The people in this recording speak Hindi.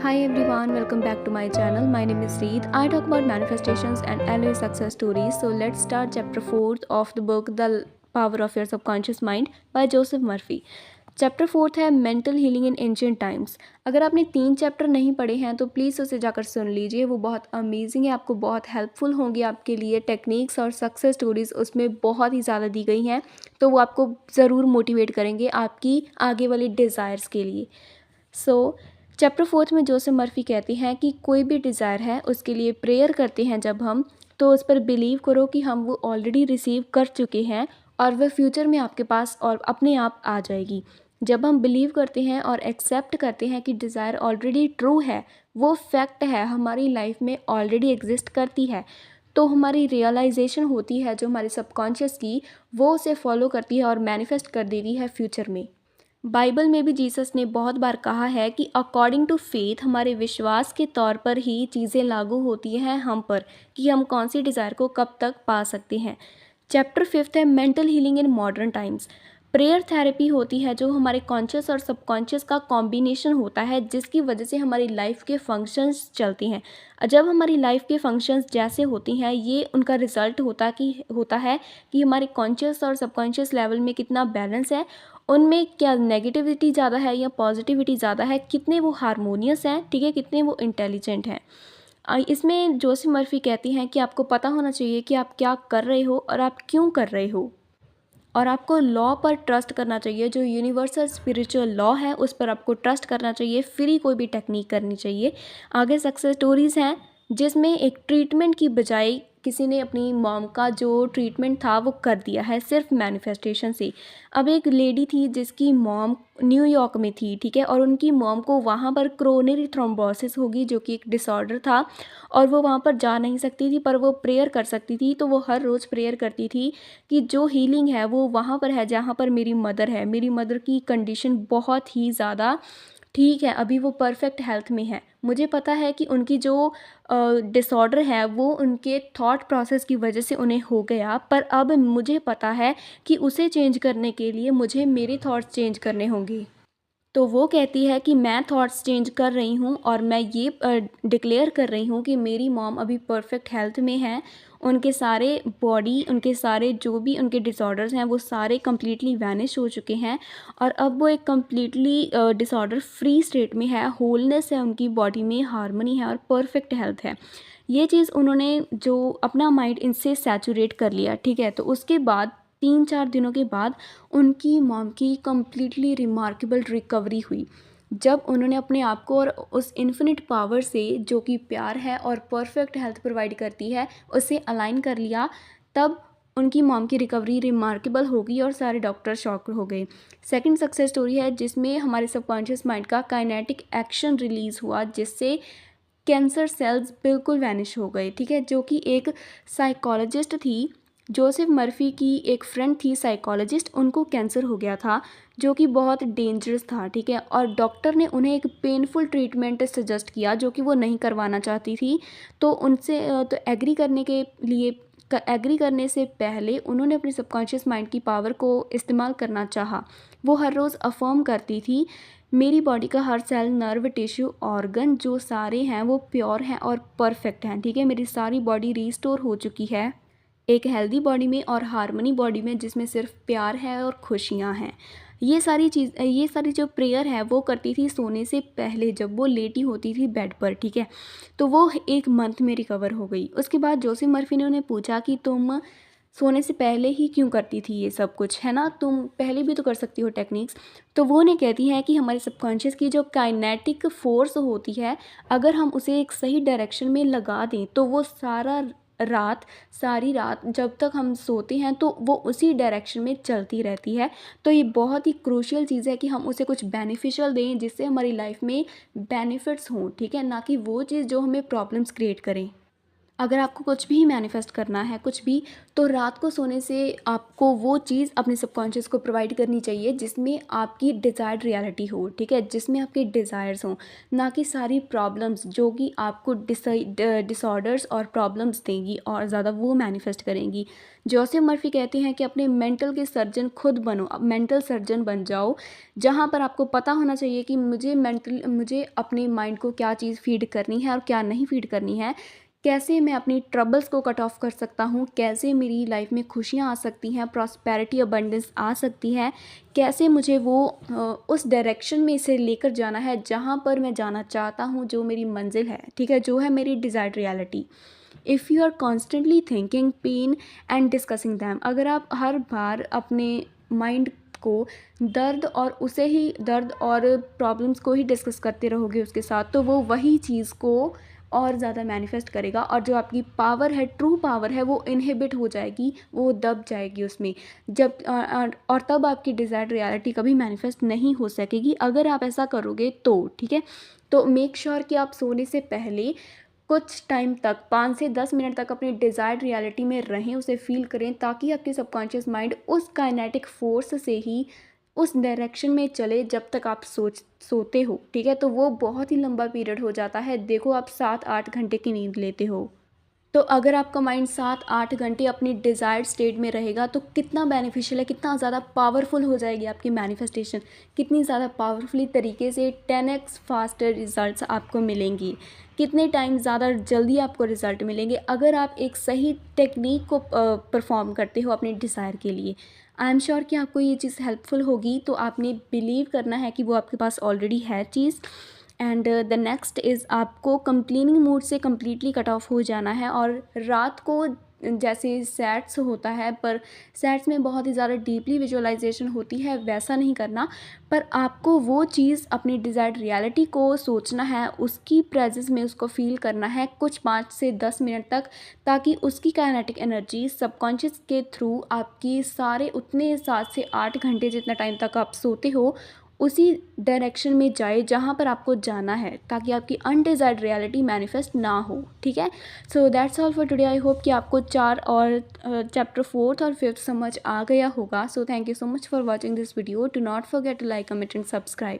Hi everyone, welcome back to my channel. My name is Reed. I talk about manifestations and LA success stories. So let's start chapter 4 of the book The Power of Your Subconscious Mind by Joseph Murphy. Chapter 4 है mental healing in ancient times. अगर आपने 3 चैप्टर नहीं पढ़े हैं तो प्लीज़ उसे जाकर सुन लीजिए, वो बहुत अमेजिंग है, आपको बहुत हेल्पफुल होंगी, आपके लिए टेक्निक्स और सक्सेस स्टोरीज उसमें बहुत ही ज़्यादा दी गई हैं, तो वो आपको ज़रूर मोटिवेट करेंगे आपकी आगे वाली डिज़ायर्स के लिए। चैप्टर 4 में जोसेफ मर्फी कहती हैं कि कोई भी डिज़ायर है उसके लिए प्रेयर करते हैं जब हम, तो उस पर बिलीव करो कि हम वो ऑलरेडी रिसीव कर चुके हैं और वह फ्यूचर में आपके पास और अपने आप आ जाएगी। जब हम बिलीव करते हैं और एक्सेप्ट करते हैं कि डिज़ायर ऑलरेडी ट्रू है, वो फैक्ट है, हमारी लाइफ में ऑलरेडी एग्जिस्ट करती है, तो हमारी रियलाइजेशन होती है जो हमारे सबकॉन्शियस की, वो उसे फॉलो करती है और मैनिफेस्ट कर देती है फ्यूचर में। बाइबल में भी जीसस ने बहुत बार कहा है कि अकॉर्डिंग टू फेथ, हमारे विश्वास के तौर पर ही चीज़ें लागू होती हैं हम पर, कि हम कौन सी डिज़ायर को कब तक पा सकते हैं। चैप्टर 5 है mental healing in modern times. Prayer therapy होती है जो हमारे कॉन्शियस और सबकॉन्शियस का कॉम्बिनेशन होता है, जिसकी वजह से हमारी लाइफ के फंक्शंस चलती हैं। जब हमारी लाइफ के फंक्शंस जैसे होती हैं, ये उनका रिजल्ट होता है कि हमारे कॉन्शियस और सबकॉन्शियस लेवल में कितना बैलेंस है, उनमें क्या नेगेटिविटी ज़्यादा है या पॉजिटिविटी ज़्यादा है, कितने वो हारमोनियस हैं, ठीक है, कितने वो इंटेलिजेंट हैं। इसमें जोसेफ मर्फी कहती हैं कि आपको पता होना चाहिए कि आप क्या कर रहे हो और आप क्यों कर रहे हो, और आपको लॉ पर ट्रस्ट करना चाहिए, जो यूनिवर्सल स्पिरिचुअल लॉ है उस पर आपको ट्रस्ट करना चाहिए, फिर ही कोई भी टेक्निक करनी चाहिए। आगे सक्सेस स्टोरीज़ हैं जिसमें एक ट्रीटमेंट की बजाय किसी ने अपनी मॉम का जो ट्रीटमेंट था वो कर दिया है सिर्फ मैनिफेस्टेशन से। अब एक लेडी थी जिसकी मॉम न्यूयॉर्क में थी, ठीक है, और उनकी मॉम को वहाँ पर क्रोनरी थ्रोम्बोसिस होगी, जो कि एक डिसऑर्डर था, और वो वहाँ पर जा नहीं सकती थी, पर वो प्रेयर कर सकती थी। तो वो हर रोज़ प्रेयर करती थी कि जो हीलिंग है वो वहाँ पर है जहाँ पर मेरी मदर है। मेरी मदर की कंडीशन बहुत ही ज़्यादा ठीक है, अभी वो परफेक्ट हेल्थ में है। मुझे पता है कि उनकी जो डिसऑर्डर है वो उनके थॉट प्रोसेस की वजह से उन्हें हो गया, पर अब मुझे पता है कि उसे चेंज करने के लिए मुझे मेरे थॉट्स चेंज करने होंगे। तो वो कहती है कि मैं थॉट्स चेंज कर रही हूँ और मैं ये डिक्लेयर कर रही हूँ कि मेरी मॉम अभी परफेक्ट हेल्थ में है। उनके सारे जो भी उनके डिसऑर्डर्स हैं वो सारे कम्प्लीटली वैनिश हो चुके हैं, और अब वो एक कम्प्लीटली डिसऑर्डर फ्री स्टेट में है, होलनेस है उनकी बॉडी में, हार्मनी है और परफेक्ट हेल्थ है। ये चीज़ उन्होंने जो अपना माइंड इनसे सैचुरेट कर लिया, ठीक है, तो उसके बाद 3-4 दिनों के बाद उनकी मॉम की कम्प्लीटली रिमार्केबल रिकवरी हुई। जब उन्होंने अपने आप को और उस इन्फिनिट पावर से, जो कि प्यार है और परफेक्ट हेल्थ प्रोवाइड करती है, उससे अलाइन कर लिया, तब उनकी मॉम की रिकवरी रिमार्केबल हो गई और सारे डॉक्टर शॉक हो गए। सेकंड सक्सेस स्टोरी है जिसमें हमारे सबकॉन्शियस माइंड का काइनेटिक एक्शन रिलीज़ हुआ, जिससे कैंसर सेल्स बिल्कुल वैनिश हो गए, ठीक है, जो कि एक साइकोलॉजिस्ट थी, जोसेफ मर्फी की एक फ्रेंड थी साइकोलॉजिस्ट, उनको कैंसर हो गया था जो कि बहुत डेंजरस था, ठीक है, और डॉक्टर ने उन्हें एक पेनफुल ट्रीटमेंट सजेस्ट किया जो कि वो नहीं करवाना चाहती थी। तो उनसे तो एग्री करने से पहले उन्होंने अपने सबकॉन्शियस माइंड की पावर को इस्तेमाल करना चाहा। वो हर रोज़ अफर्म करती थी, मेरी बॉडी का हर सेल, नर्व, टिश्यू, ऑर्गन जो सारे हैं वो प्योर हैं और परफेक्ट हैं, ठीक है, मेरी सारी बॉडी रीस्टोर हो चुकी है एक हेल्दी बॉडी में और हार्मनी बॉडी में, जिसमें सिर्फ प्यार है और खुशियाँ हैं। ये सारी जो प्रेयर है वो करती थी सोने से पहले, जब वो लेटी होती थी बेड पर, ठीक है, तो वो 1 मंथ में रिकवर हो गई। उसके बाद जोसेफ मर्फी ने उन्हें पूछा कि तुम सोने से पहले ही क्यों करती थी ये सब कुछ, है ना, तुम पहले भी तो कर सकती हो टेक्निक्स। तो वो उन्हें कहती हैं कि हमारे सबकॉन्शियस की जो काइनेटिक फोर्स होती है, अगर हम उसे एक सही डायरेक्शन में लगा दें तो वो सारी रात जब तक हम सोते हैं तो वो उसी डायरेक्शन में चलती रहती है। तो ये बहुत ही क्रूशियल चीज़ है कि हम उसे कुछ बेनिफिशियल दें जिससे हमारी लाइफ में बेनिफिट्स हों, ठीक है, ना कि वो चीज़ जो हमें प्रॉब्लम्स क्रिएट करें। अगर आपको कुछ भी मैनिफेस्ट करना है, कुछ भी, तो रात को सोने से आपको वो चीज़ अपने सबकॉन्शियस को प्रोवाइड करनी चाहिए जिसमें आपकी डिज़ायर्ड रियलिटी हो, ठीक है? जिसमें आपके डिज़ायर्स हों, ना कि सारी प्रॉब्लम्स जो कि आपको डिसऑर्डर्स और प्रॉब्लम्स देंगी और ज़्यादा वो मैनिफेस्ट करेंगी। जोसेफ मर्फी कहते हैं कि अपने मेंटल के सर्जन खुद बनो, मेंटल सर्जन बन जाओ, जहाँ पर आपको पता होना चाहिए कि मुझे अपने माइंड को क्या चीज़ फ़ीड करनी है और क्या नहीं फ़ीड करनी है। कैसे मैं अपनी ट्रबल्स को कट ऑफ कर सकता हूँ, कैसे मेरी लाइफ में खुशियाँ आ सकती हैं, प्रॉस्पेरिटी अबंडेंस आ सकती है, कैसे मुझे वो उस डायरेक्शन में इसे लेकर जाना है जहाँ पर मैं जाना चाहता हूँ, जो मेरी मंजिल है, ठीक है, जो है मेरी desired reality. If you are constantly thinking pain and discussing them, अगर आप हर बार अपने माइंड को दर्द और प्रॉब्लम्स को ही डिस्कस करते रहोगे उसके साथ, तो वो वही चीज़ को और ज़्यादा मैनिफेस्ट करेगा और जो आपकी पावर है, ट्रू पावर है, वो इनहिबिट हो जाएगी, वो दब जाएगी उसमें। और तब आपकी डिज़ायर्ड रियलिटी कभी मैनिफेस्ट नहीं हो सकेगी अगर आप ऐसा करोगे तो, ठीक है? तो मेक श्योर कि आप सोने से पहले कुछ टाइम तक 5 से 10 मिनट तक अपनी डिज़ायर्ड रियलिटी में रहें, उसे फ़ील करें, ताकि आपके सबकॉन्शियस माइंड उस काइनेटिक फ़ोर्स से ही उस डायरेक्शन में चले जब तक आप सोते हो, ठीक है? तो वो बहुत ही लंबा पीरियड हो जाता है। देखो, आप 7-8 घंटे की नींद लेते हो। तो अगर आपका माइंड 7-8 घंटे अपनी डिज़ायर्ड स्टेट में रहेगा तो कितना बेनिफिशियल है, कितना ज़्यादा पावरफुल हो जाएगी आपकी मैनिफेस्टेशन, कितनी ज़्यादा पावरफुली तरीके से 10x फास्टर रिजल्ट्स आपको मिलेंगी, कितने टाइम ज़्यादा जल्दी आपको रिज़ल्ट मिलेंगे अगर आप एक सही टेक्निक को परफॉर्म करते हो अपने डिज़ायर के लिए। आई एम श्योर कि आपको ये चीज़ हेल्पफुल होगी, तो आपने बिलीव करना है कि वो आपके पास ऑलरेडी है चीज़। एंड द नेक्स्ट इज़ आपको कंप्लेनिंग मूड से कम्प्लीटली कट ऑफ हो जाना है और रात को जैसे सैड्स होता है, पर सैड्स में बहुत ही ज़्यादा डीपली विजुअलाइजेशन होती है, वैसा नहीं करना, पर आपको वो चीज़ अपनी डिज़ायर्ड रियलिटी को सोचना है, उसकी प्रेजेंस में उसको फील करना है कुछ 5 से 10 मिनट तक, ताकि उसकी काइनेटिक एनर्जी सबकॉन्शियस के थ्रू आपकी सारे उतने 7 से 8 घंटे जितना टाइम तक आप सोते हो उसी डायरेक्शन में जाए जहाँ पर आपको जाना है, ताकि आपकी अनडिज़ायर्ड रियलिटी मैनिफेस्ट ना हो, ठीक है? So that's all for today. I hope कि आपको 4 और चैप्टर 4th और 5th समझ आ गया होगा। So thank you so much for watching this video. Do not forget to like, comment and subscribe.